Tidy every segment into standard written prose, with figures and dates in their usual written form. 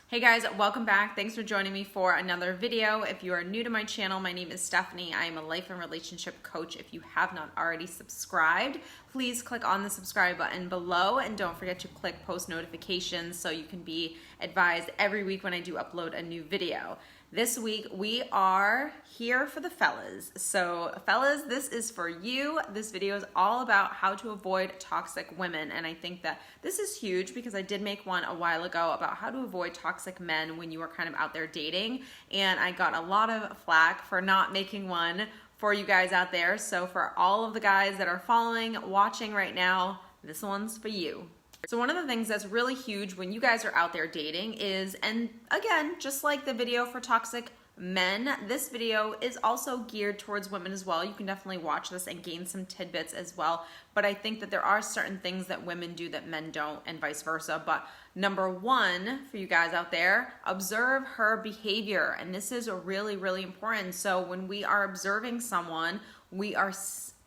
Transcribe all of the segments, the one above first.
Hey guys, welcome back. Thanks for joining me for another video. If you are new to my channel, my name is Stephanie. I am a life and relationship coach. If you have not already subscribed, please click on the subscribe button below and don't forget to click post notifications so you can be advised every week when I do upload a new video. This week we are here for the fellas. So fellas, this is for you. This video is all about how to avoid toxic women, and I think that this is huge because I did make one a while ago about how to avoid toxic men when you are kind of out there dating, and I got a lot of flack for not making one for you guys out there. So for all of the guys that are following, watching right now, this one's for you. So one of the things that's really huge when you guys are out there dating is, and again, just like the video for toxic men, this video is also geared towards women as well. You can definitely watch this and gain some tidbits as well. But I think that there are certain things that women do that men don't, and vice versa. But number one for you guys out there, observe her behavior. And this is really, really important. So when we are observing someone, we are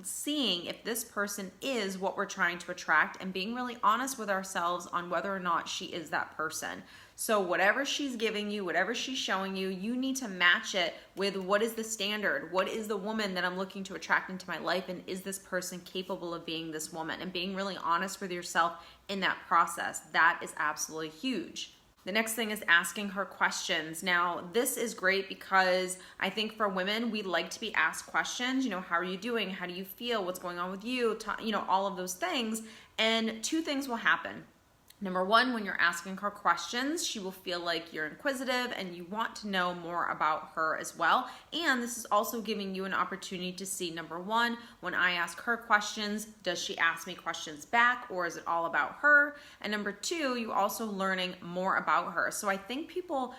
seeing if this person is what we're trying to attract and being really honest with ourselves on whether or not she is that person. So whatever she's giving you, whatever she's showing you, you need to match it with what is the standard? What is the woman that I'm looking to attract into my life? And is this person capable of being this woman? And being really honest with yourself in that process. That is absolutely huge. The next thing is asking her questions. Now, this is great because I think for women, we like to be asked questions. You know, how are you doing? How do you feel? What's going on with you? You know, all of those things. And two things will happen. Number one, when you're asking her questions, she will feel like you're inquisitive and you want to know more about her as well. And this is also giving you an opportunity to see, number one, when I ask her questions, does she ask me questions back or is it all about her? And number two, you also learning more about her. So I think people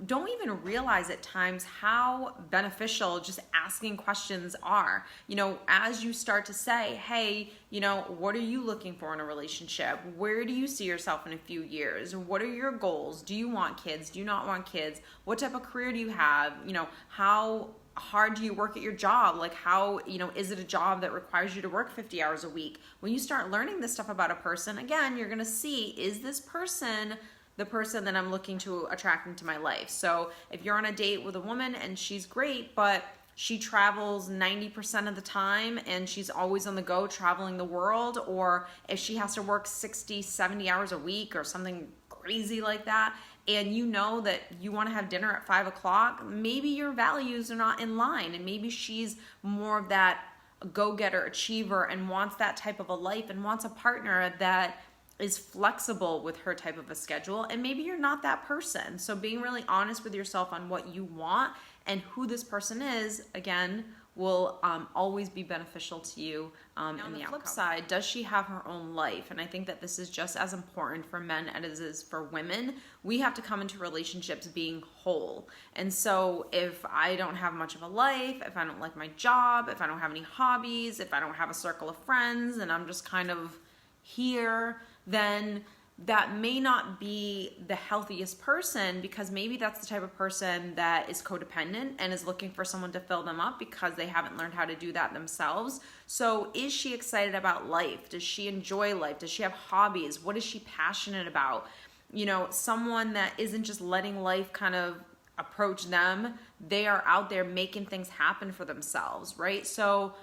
don't even realize at times how beneficial just asking questions are. You know, as you start to say, hey, you know, what are you looking for in a relationship? Where do you see yourself in a few years? What are your goals? Do you want kids? Do you not want kids? What type of career do you have? You know, how hard do you work at your job? Like how, you know, is it a job that requires you to work 50 hours a week? When you start learning this stuff about a person, again, you're going to see, is this person the person that I'm looking to attract into my life? So if you're on a date with a woman and she's great, but she travels 90% of the time and she's always on the go traveling the world, or if she has to work 60, 70 hours a week or something crazy like that, and you know that you want to have dinner at 5 o'clock, maybe your values are not in line, and maybe she's more of that go-getter achiever and wants that type of a life and wants a partner that is flexible with her type of a schedule, and maybe you're not that person. So being really honest with yourself on what you want and who this person is, again, will always be beneficial to you in the flip side. Does she have her own life? And I think that this is just as important for men as it is for women. We have to come into relationships being whole. And so if I don't have much of a life, if I don't like my job, if I don't have any hobbies, if I don't have a circle of friends, and I'm just kind of here, then that may not be the healthiest person, because maybe that's the type of person that is codependent and is looking for someone to fill them up because they haven't learned how to do that themselves. So is she excited about life? Does she enjoy life? Does she have hobbies? What is she passionate about? You know, someone that isn't just letting life kind of approach them. They are out there making things happen for themselves, right? So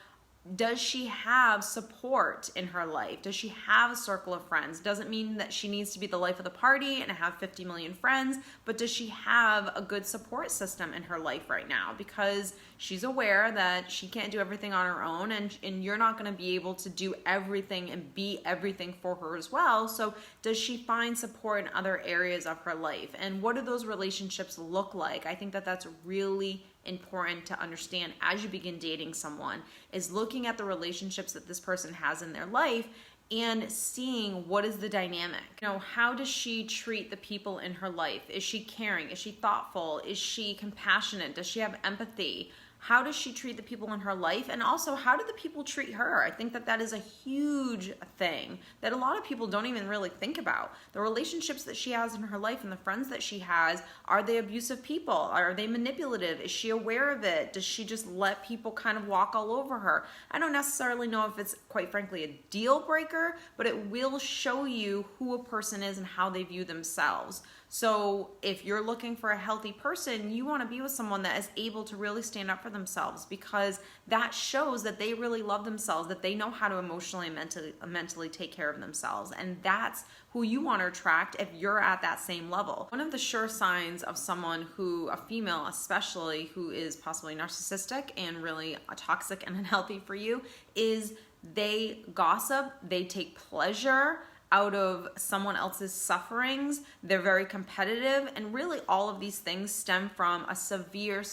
does she have support in her life? Does she have a circle of friends? Doesn't mean that she needs to be the life of the party and have 50 million friends, but does she have a good support system in her life right now? Because she's aware that she can't do everything on her own, and you're not going to be able to do everything and be everything for her as well. So does she find support in other areas of her life? And what do those relationships look like? I think that that's really important to understand as you begin dating someone, is looking at the relationships that this person has in their life and seeing what is the dynamic. You know, how does she treat the people in her life? Is she caring? Is she thoughtful? Is she compassionate? Does she have empathy? How does she treat the people in her life? And also, how do the people treat her? I think that that is a huge thing that a lot of people don't even really think about. The relationships that she has in her life and the friends that she has, are they abusive people? Are they manipulative? Is she aware of it? Does she just let people kind of walk all over her? I don't necessarily know if it's, quite frankly, a deal breaker, but it will show you who a person is and how they view themselves. So if you're looking for a healthy person, you want to be with someone that is able to really stand up for themselves, because that shows that they really love themselves, that they know how to emotionally and mentally take care of themselves. And that's who you want to attract if you're at that same level. One of the sure signs of someone who, a female especially, who is possibly narcissistic and really toxic and unhealthy for you, is they gossip, they take pleasure out of someone else's sufferings. They're very competitive, and really all of these things stem from a severe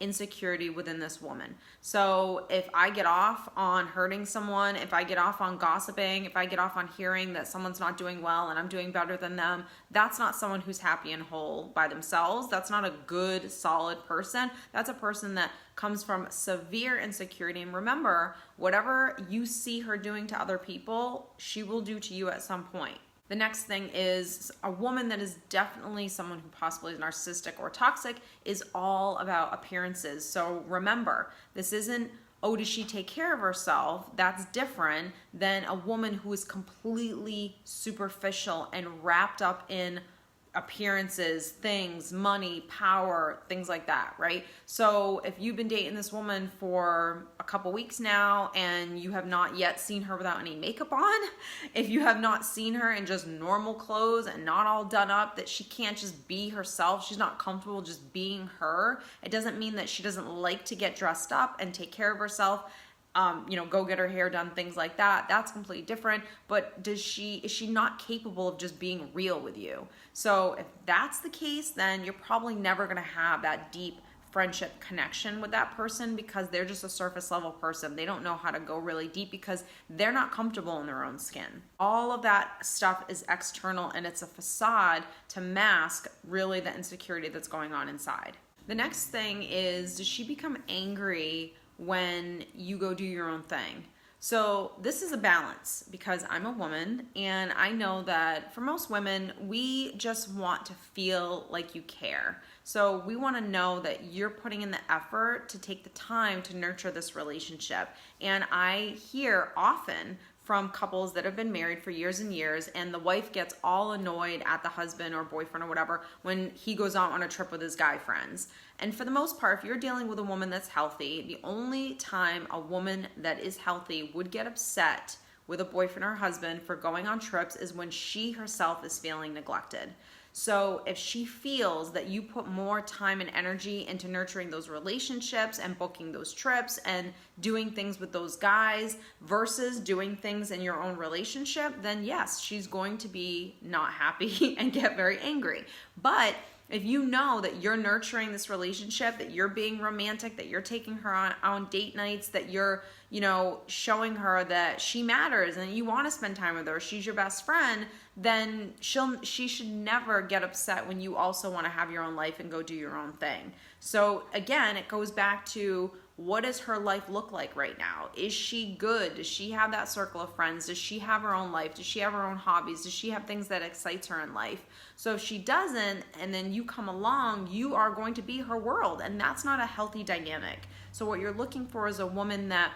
insecurity within this woman. So if I get off on hurting someone, if I get off on gossiping, if I get off on hearing that someone's not doing well and I'm doing better than them, that's not someone who's happy and whole by themselves. That's not a good, solid person. That's a person that comes from severe insecurity. And remember, whatever you see her doing to other people, she will do to you at some point. The next thing is a woman that is definitely someone who possibly is narcissistic or toxic is all about appearances. So remember, this isn't, oh, does she take care of herself? That's different than a woman who is completely superficial and wrapped up in appearances, things, money, power, things like that, right? So if you've been dating this woman for a couple weeks now and you have not yet seen her without any makeup on, if you have not seen her in just normal clothes and not all done up, that she can't just be herself, she's not comfortable just being her, it doesn't mean that she doesn't like to get dressed up and take care of herself. Go get her hair done, things like that. That's completely different. But is she not capable of just being real with you? So if that's the case, then you're probably never going to have that deep friendship connection with that person, because they're just a surface level person. They don't know how to go really deep because they're not comfortable in their own skin. All of that stuff is external, and it's a facade to mask really the insecurity that's going on inside. The next thing is, does she become angry when you go do your own thing? So this is a balance, because I'm a woman and I know that for most women, we just want to feel like you care. So we want to know that you're putting in the effort to take the time to nurture this relationship. And I hear often from couples that have been married for years and years, and the wife gets all annoyed at the husband or boyfriend or whatever when he goes out on a trip with his guy friends. And for the most part, if you're dealing with a woman that's healthy, the only time a woman that is healthy would get upset with a boyfriend or husband for going on trips is when she herself is feeling neglected. So if she feels that you put more time and energy into nurturing those relationships and booking those trips and doing things with those guys versus doing things in your own relationship, then yes, she's going to be not happy and get very angry. But if you know that you're nurturing this relationship, that you're being romantic, that you're taking her on date nights, that you're, showing her that she matters and you want to spend time with her, she's your best friend, then she should never get upset when you also want to have your own life and go do your own thing. So again, it goes back to, what does her life look like right now? Is she good? Does she have that circle of friends? Does she have her own life? Does she have her own hobbies? Does she have things that excites her in life? So if she doesn't, and then you come along, you are going to be her world, and that's not a healthy dynamic. So what you're looking for is a woman that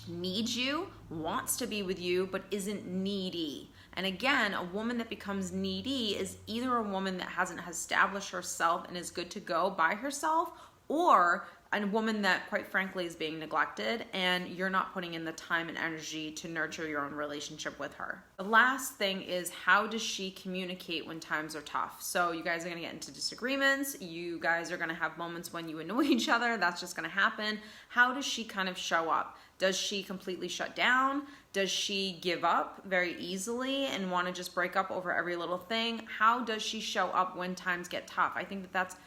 needs you, wants to be with you, but isn't needy. And again, a woman that becomes needy is either a woman that hasn't established herself and is good to go by herself, or a woman that, quite frankly, is being neglected and you're not putting in the time and energy to nurture your own relationship with her. The last thing is, how does she communicate when times are tough? So you guys are gonna get into disagreements. You guys are gonna have moments when you annoy each other. That's just gonna happen. How does she kind of show up? Does she completely shut down? Does she give up very easily and want to just break up over every little thing? How does she show up when times get tough? I think that's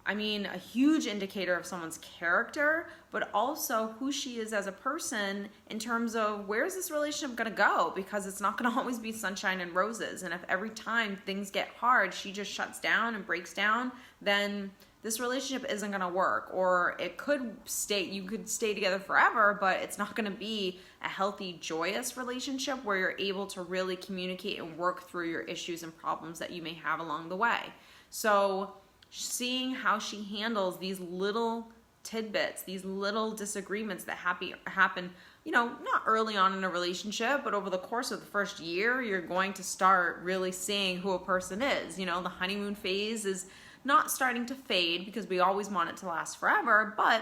a huge indicator of someone's character, but also who she is as a person in terms of, where's this relationship gonna go? Because it's not gonna always be sunshine and roses. And if every time things get hard, she just shuts down and breaks down, then this relationship isn't gonna work. Or it could you could stay together forever, but it's not gonna be a healthy, joyous relationship where you're able to really communicate and work through your issues and problems that you may have along the way. So seeing how she handles these little tidbits, these little disagreements that happen not early on in a relationship, but over the course of the first year, you're going to start really seeing who a person is. The honeymoon phase is not starting to fade because we always want it to last forever, but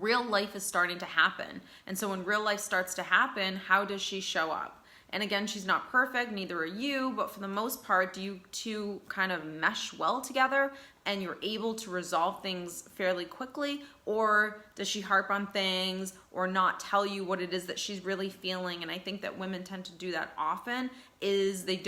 real life is starting to happen. And so when real life starts to happen, how does she show up? And again, she's not perfect, neither are you, but for the most part, do you two kind of mesh well together and you're able to resolve things fairly quickly? Or does she harp on things or not tell you what it is that she's really feeling? And I think that women tend to do that often, is they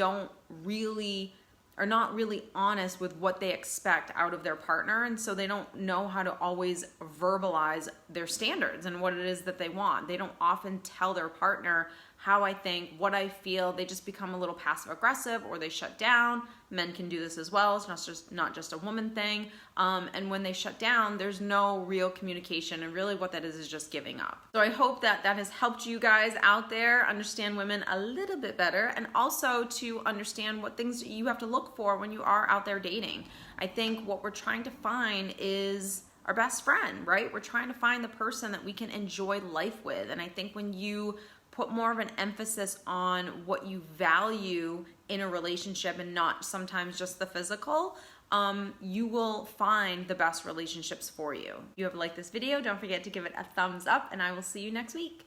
are not really honest with what they expect out of their partner, and so they don't know how to always verbalize their standards and what it is that they want. They don't often tell their partner how I think, what I feel. They just become a little passive aggressive, or they shut down. Men can do this as well. It's not just a woman thing. And when they shut down, there's no real communication, and really what that is just giving up. So I hope that has helped you guys out there understand women a little bit better, and also to understand what things you have to look for when you are out there dating. I think what we're trying to find is our best friend, right? We're trying to find the person that we can enjoy life with. And I think when you put more of an emphasis on what you value in a relationship and not sometimes just the physical, you will find the best relationships for you. If you have liked this video, don't forget to give it a thumbs up, and I will see you next week.